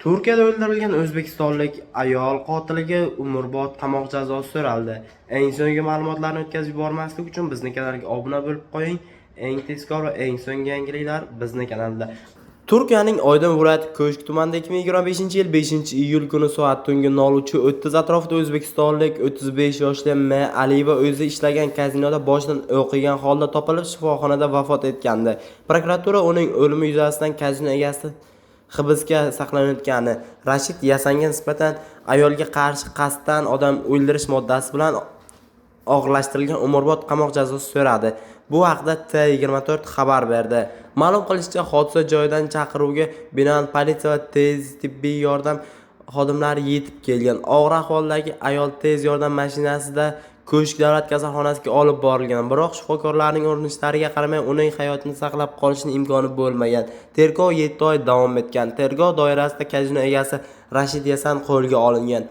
Turkiyada o'ldirilgan o'zbekistonlik ayol qotiliga umrbod qamoq jazosi so'raldi. Eng so'nggi ma'lumotlarni o'tkazib yubormaslik uchun bizni kanalga obuna bo'lib qo'ying. Eng tezkor va eng so'nggi yangiliklar bizni kanalda. Turkiyaning Oydin viloyati Ko'shk tumanida 2025-yil 5-iyul kuni soat tungi 03:30 atrofida o'zbekistonlik 35 yoshli M. Aliyeva o'zi ishlagan kazinoda boshidan o'q yegan holda topilib, shifoxonada vafot etgandi. Prokuratura uning o'limi yuzasidan kazino egasi hibsga saqlanayotgani, Rashid Yasanga nisbatan ayolga qarshi qasddan odam o'ldirish moddasi bilan og'irlashtirilgan umrbod qamoq jazosi so'radi. Bu haqda T24 xabar berdi. Ma'lum qilishicha, hodisa joyidan chaqiruvga binoan politsiya va tez tibbiy yordam xodimlari yetib kelgan. Og'ir ahvoldagi ayol tez yordam mashinasida Ko'shk davlat kasalxonasiga olib borilgan, biroq shifokorlarning urinishlariga qaramay uning hayotini saqlab qolishning imkoni bo'lmagan. Tergov 7 oy davom etgan. Tergov doirasida kazino egasi Rashid Yasan qo'lga olingan.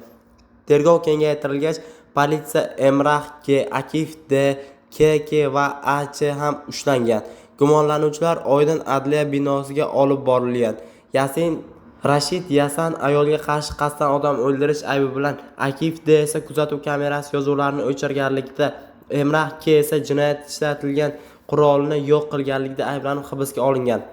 Tergov kengaytirilgach, politsiya Emrah K, Akif D, KK va AC ham ushlangan. Gumonlanuvchilar Oydin adliya binosiga olib borilgan. Yasin Rashid Yasan ayolga qarshi qasddan odam o'ldirish aybi bilan, Akif D esa kuzatuv kamerasi yozuvlarini o'chirganlikda, Emrah K esa jinoyat ishlatilgan qurolni yo'q qilganlikda ayblanib hibsga olingan.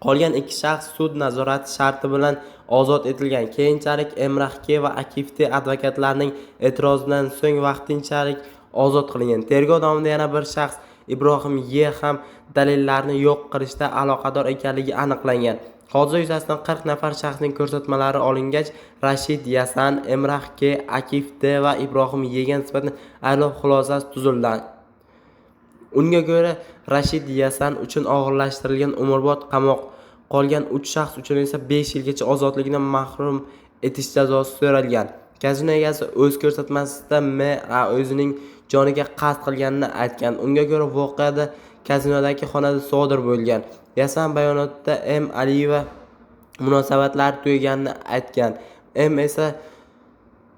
Qolgan ikki shaxs sud nazorati sharti bilan ozod etilgan. Keyinchalik Emrah K va Akif D advokatlarining e'tirozidan so'ng vaqtinchalik ozod qilingan. Tergov davomida yana bir shaxs Ibrohim Y ham dalillarni yo'q qilishda aloqador ekanligi aniqlangan. Hodisa yuzasidan 40 nafar shaxsning ko'rsatmalari olingach, Rashid Yasan, Emrah K, Akif D va Ibrohim Yga nisbatan ayblov xulosasi tuzildi. Unga ko'ra, Rashid Yasan uchun og'irlashtirilgan umrbod qamoq, qolgan 3 shaxs uchun esa 5 yilgacha ozodlikdan mahrum etish jazosi so'ralgan. Kazino egasi o'z ko'rsatmasida M o'zining joniga qasd qilganini aytgan. Unga ko'ra, voqeada kazinodagi xonada sodir bo'lgan. Yasan bayonotida M Aliyeva munosabatlar tugaganini aytgan. M esa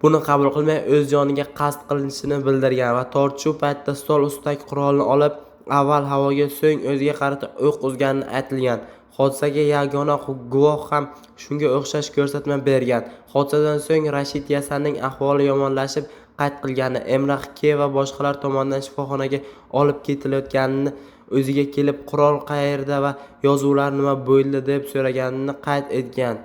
buni qabul qilmay o'z joniga qasd qilinishini bildirgan va tortishuv paytida stol ustidagi qurolni olib, avval havoga, so'ng o'ziga qarata o'q uzganini aytilgan. Hodisaga yagona guvoh ham shunga o'xshash ko'rsatma bergan. Hodisadan so'ng Rashid Yasanning ahvoli yomonlashib, qayd qilgani, Emrah K va boshqalar tomonidan shifoxonaga olib ketilayotganini, o'ziga kelib qurol qayerda va yozuvlar nima bo'ldi deb so'raganini qayd etgan.